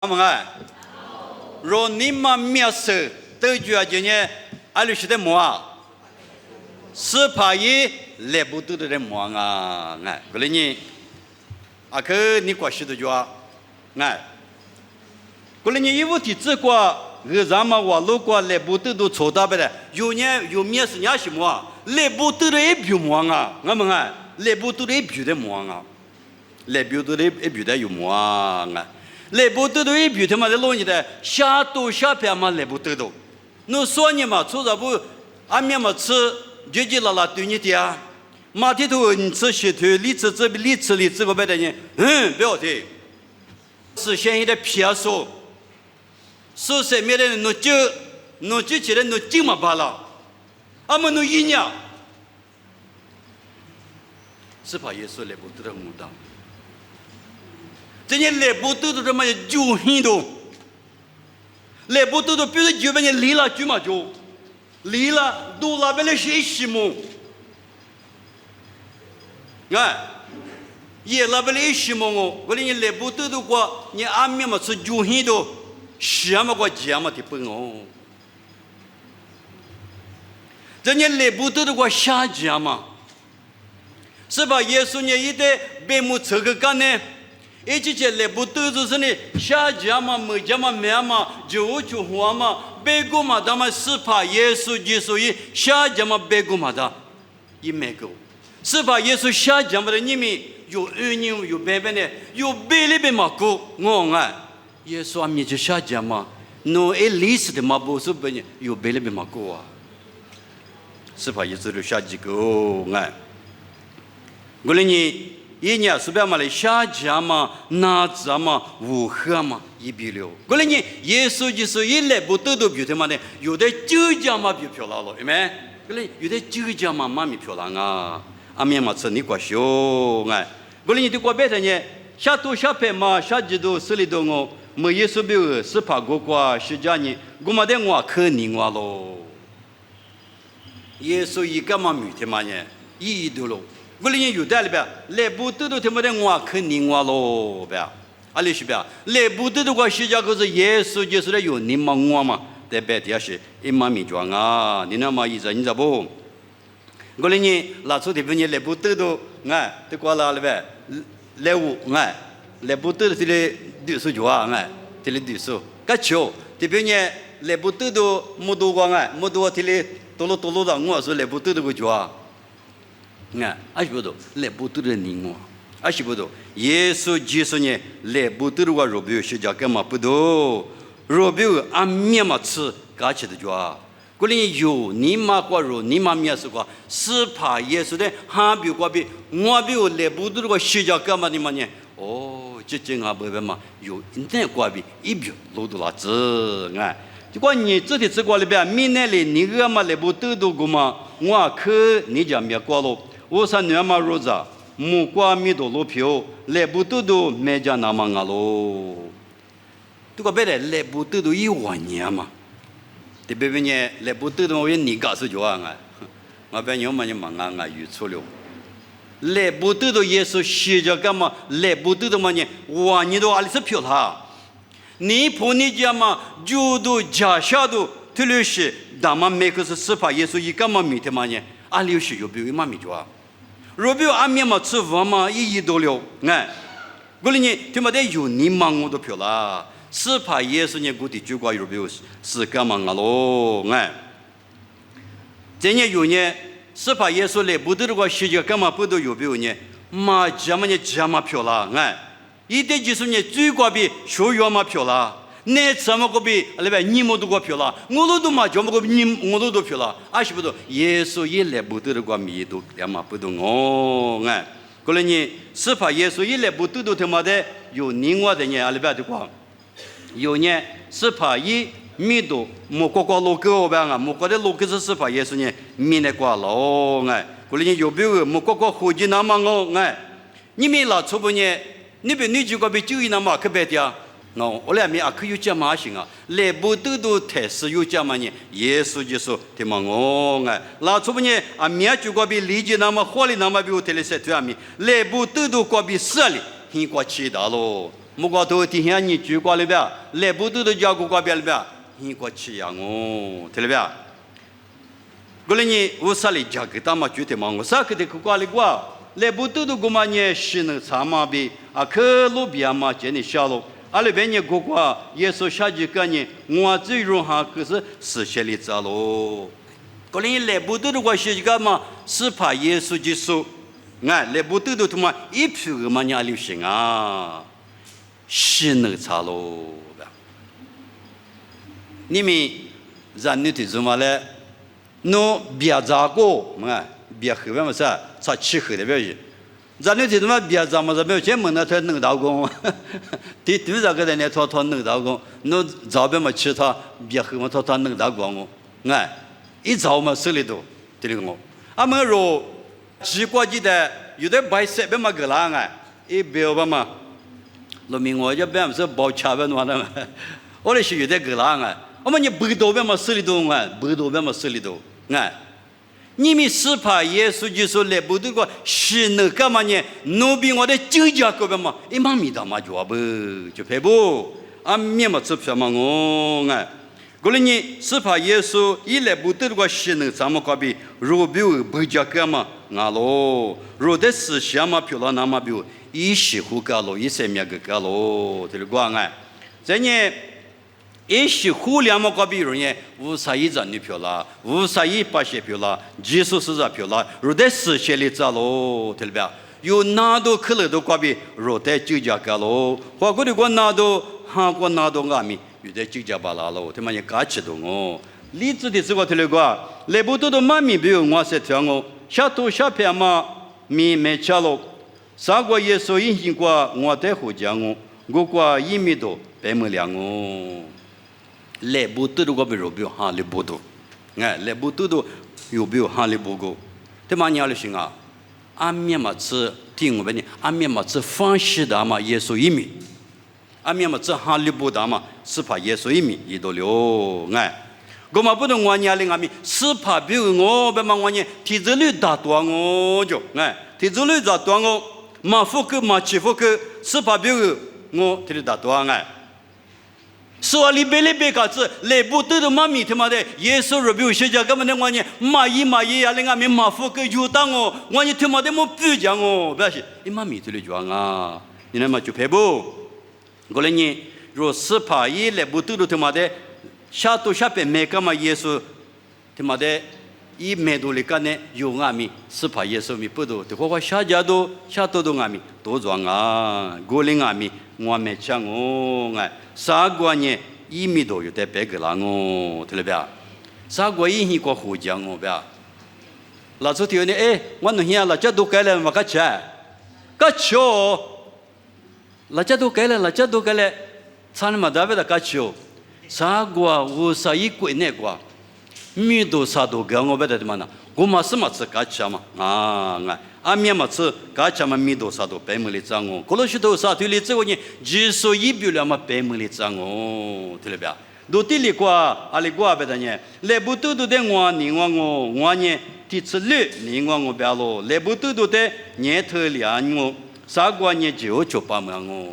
阿门啊！若你们面试都觉得呢，阿律师的么啊？是怕伊来不到的人么啊？哎，过来呢，阿克你过许多句啊？哎，过来呢，一无体质过，咱们网络过来不到都错大不的，有呢有面试伢什么？来不到的一比么啊？阿门啊！来不到的一比的么啊？来不到的一比的有么啊？哎。来不得的一比他妈的弄起来，下多下边嘛来不得的，侬说你嘛，出啥不？俺面嘛吃，就拉拉对你的啊，马蹄头你吃西头，你吃这边，你吃个别的呢，不要听，是现在的撇手，是上面的侬就起来侬进嘛罢了，俺们侬一年，是怕耶稣来不得的我当。这人来不得的这么就很多，来不得的，比如就把人离了就嘛就，离了都那边的谁西么？哎，也那边的西么哦，我连来不得的话，你安面嘛是就很多，什么个讲嘛的不哦？这人来不得的话瞎讲嘛，是吧？耶稣呢一代白木这个干呢？一起来不都就是呢？下家嘛、没家嘛、没嘛，就花嘛，别个嘛，他们是怕耶稣基督以下家嘛，别个嘛的，也没个，是怕耶稣下家嘛的，你们有恩人有别别的，有别里边嘛个，我哎，耶稣阿弥就下家嘛，侬一历史的嘛不是别人有别里边嘛个啊，是怕耶稣就下几个哎，我来你。一年是不嘛来下家嘛、拿子嘛、乌合嘛，一比六。过来呢，耶稣就是一来不得都比他妈的，有的九家嘛比漂亮了，对没？过来有的九家嘛蛮漂亮啊，阿面嘛吃你过小哎。过来你的过别的呢，下多下白嘛，下几多十里多我，没耶稣表是怕过过十家呢，我嘛得我可宁我咯。耶稣一个嘛米他妈呢，一多咯。我们有的里边来不得的，他们的我肯定我咯，别，阿里是别，来不得的话，实际上是耶稣就是来有你嘛我嘛，在白天是一马米装啊，你那么意思，你知不？我们呢，拉出这边呢来不得的，哎，这过来了呗，来我哎，来不得的这里读书就啊，哎，这里读书，个巧，这边呢来不得的没多光哎，没多这里多了的，我说来不得的个就啊。哎，阿是不多，来不得的人哦，阿是不多。耶稣基督呢，来不得的话，若比是讲干嘛不多？若比按面嘛吃，搞起的就啊。过来有你妈过肉，你妈面是过，是怕耶稣的，还比过比，我比来不得的话，是讲干嘛的嘛呢？哦，这正啊不嘛，有那过比一比路都拉子哎。就讲你这里这过里边，明年里你个嘛来不得的个嘛，我可你讲没过咯。我说你嘛如子，木瓜米多路票，来不得都没讲那么个咯。这个别的来不得都1万年嘛，这边呢来不得都我你告诉就啊，我别你嘛你忙啊有错了。来不得都也是写着干嘛？来不得的嘛呢，1万年都阿里是票他，你婆你家嘛就都家下都特别是，咱们每个是司法耶稣一干嘛米的嘛呢？阿里是有比有嘛米就啊。若比阿面嘛吃饭嘛1亿多了，哎，过来呢，他妈的有你忙我都漂啦，是怕耶稣呢，估计就怪若比是干嘛个咯，哎，这呢有呢，是怕耶稣来不得的话，世界干嘛不都有比有呢？嘛怎么呢？怎么漂啦，哎，一点就是呢，最高比学院嘛漂啦。那怎么个比那边你们都过票了？我都嘛怎么个你我都票了？阿是不都？耶稣也来不得的个米都两嘛不都哦哎，过来呢是怕耶稣也来不得的他妈的有另外的呢阿里边的话，有呢是怕一米都莫过路口边啊，莫过的路口是怕耶稣呢米那过了哎，过来呢有别个莫过火鸡那么哦哎，你们老出不呢？你别你就个别就一那么可别的。我来面啊，可有讲嘛行啊？来不得都台是有讲嘛呢？耶稣就说：“听嘛我哎，那出不呢？啊面就过比理解那么火力那么比我台里塞对啊面，来不得都过比死里，很过期大咯。木瓜头底下你举过来边，来不都叫过过边了边，你过去呀哦，对了边。过来你无啥哩价格，他妈具体嘛，我啥个的过来过，来不都过嘛你是能查嘛比啊，可路边嘛见你小路。阿拉边你过过，耶稣下几个人，我最容哈可是实现了咋喽？过来你来不都过是个嘛，是怕耶稣基督，哎，来不都他妈一批个嘛你流行啊，是能查喽？你们人女的怎么嘞？侬别咋个嘛？别后边么啥？查气候的表现。咱那这他妈别咱们这边专门那他弄刀工，对对这个人呢，他弄刀工，侬这边嘛其他别后嘛他弄刀工哦，哎，一早嘛手里头，对了我，俺们说几国几的有的白色边嘛个啦哎，一表吧嘛，农民我这边是包车边嘛的，我那是有的个啦哎，我们你北道边嘛手里头哎，北道边嘛手里头哎。你们是怕耶稣就说来不得个是那干嘛呢？奴比我的酒家个边嘛，一妈咪他妈就不就赔不？啊，面嘛吃票嘛我哎，过来呢是怕耶稣一来不得个是那咱们个边，如比如不家个嘛，啊喽，如的思想嘛票了那么比如一时胡个喽，一生命个喽，这个光哎，这呢。也许互联网个比如呢，51张女票啦，5180票啦，90票啦，如得实现了咋喽？对了吧？有哪都可能都个比如得就价个喽，或者个哪都韩国哪都阿米，有得就价巴拉喽，他妈也搞起动哦。例子的这个对了个，来不多的妈咪比如我是这样哦，下头下片嘛，咪没吃喽，三个耶稣引进过我在后讲哦，我过1米多白没两哦。来不得的个比如比哈利不多，哎，来不得的有比如哈利不够，对嘛？你要行啊，俺面嘛吃听我问你，俺面嘛吃方式的嘛耶稣一米，俺面嘛吃哈利不的嘛是怕耶稣一米一多了，哎，我嘛不能我年龄俺们是怕比如我别嘛我年体质率大多我就哎，体质率大多我嘛福克嘛起福克是怕比如我体质大多哎。说里边个子来不得的妈咪他妈的，耶稣若比如学家根本的我呢，马一呀，另外面马夫个有当哦，我呢他妈的没不讲哦，不是，你妈咪这里讲啊，你那么就赔不？过来呢，若是怕一来不得的他妈的，下头下边没干嘛耶稣他妈的，一没多里干呢，有俺们是怕耶稣咪不多，的话下家都下头都俺们都装啊，过来俺们我没讲哦，哎。啥个呢？1米多有得100个啦哦，对了吧？啥个1米过后讲哦，吧？老子听呢，哎，我弄下了，这都改了，我个吃，个吃哦，那这都改了，咱们大别的个吃哦，啥个我啥一贵那个，米多啥都改我别的嘛呢？我嘛是嘛吃个吃嘛，啊，俺面嘛吃，噶吃嘛米多啥都白没的脏哦，过了许多啥对哩，这个呢，技术一表了嘛白没的脏哦，对了吧？都对哩过，阿里过别的呢，来不都都得我宁我呢，第次率宁我别咯，来不都都得年头两我，啥个呢就把门哦，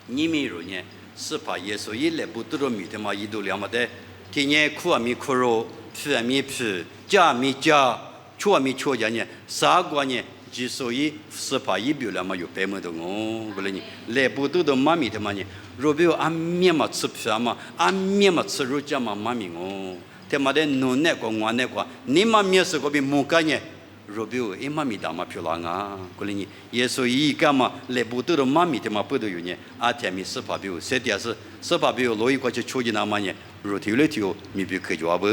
你们如呢，是怕耶稣一来不都都米他妈一度两么的，天年苦啊米苦肉，皮啊米皮，加米加。错没错讲呢？啥个呢？之所以是怕一表了嘛，有白么的哦，不然呢，来不都的妈咪的嘛呢？若比如俺面嘛吃皮嘛，俺面嘛吃肉酱嘛妈咪哦，他妈的侬那个我那个，你妈面是个比木干呢？若比如一妈咪大嘛漂亮啊，不然呢，耶稣一干嘛来不都的妈咪的嘛不都有呢？阿天咪是怕比如，实际是怕比如罗一个去出去那嘛呢？若头来头，咪比可就不，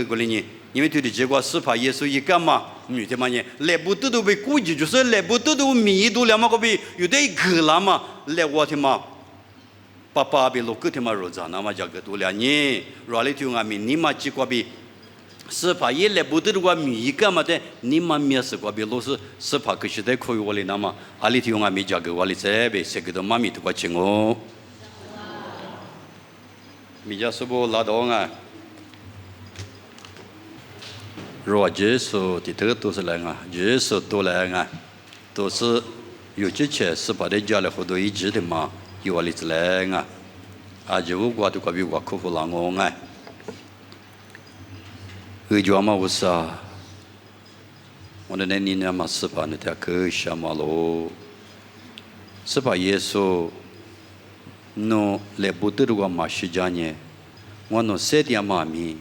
不然呢？因为对的结果是怕耶稣一干嘛，女的嘛呢，来不得都被估计就是来不得都米都两嘛个比有的一个啦嘛，来我的嘛，爸爸比六个的嘛肉渣那么价格多了呢，若里头俺们你嘛几个比，是怕也来不得的话米一干嘛的，你嘛面是个比老是怕可是在可以我里那么，阿里头俺们价格我里这边谁个都妈咪都个钱哦，米家是不拉倒啊。若耶稣的头都是来啊，耶稣都来啊，都是有之前是把的家里好多一直的嘛，有啊哩子嘞啊，啊就我都个比我苦苦浪我哎，就嘛我啥，我的那年嘛是把那条可什么咯，是把耶稣，no 来不得的话嘛是这样呢，我 no 7点嘛咪，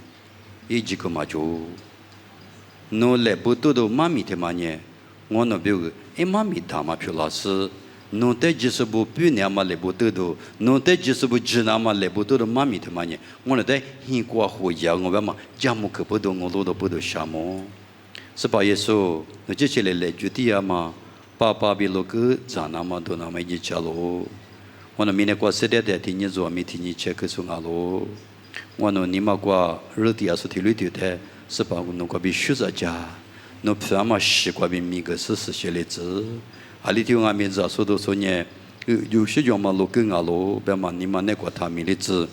一几个嘛就。no 来不得的妈咪的嘛呢，我 no 比如哎妈咪他嘛票老师。no 在就是不比那么来不得的 no 在就是不只那么来不得的妈咪的嘛呢，我那在很过回家我把嘛家母可不得我都不得什么，是把耶稣那这些来就地啊嘛，爸爸比罗个咋那么多那么一家咯，我那明年过7点听你做没听你切克松啊咯，我那你嘛过日底啊是体力的的，是把我那个比学着家，那平嘛习惯比米个是写例子。阿里头俺们在说都说呢，有些讲嘛，路跟阿路，别嘛你嘛那个他们的字，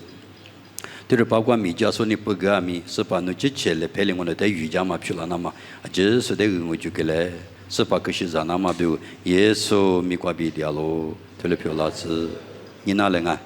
就是包括米家说你不给阿米，是把那之前来陪领我们在瑜伽嘛去了那么，就是这个我就给嘞，是把个些人那么比如耶稣米瓜比掉咯，推了票老子，你哪来啊？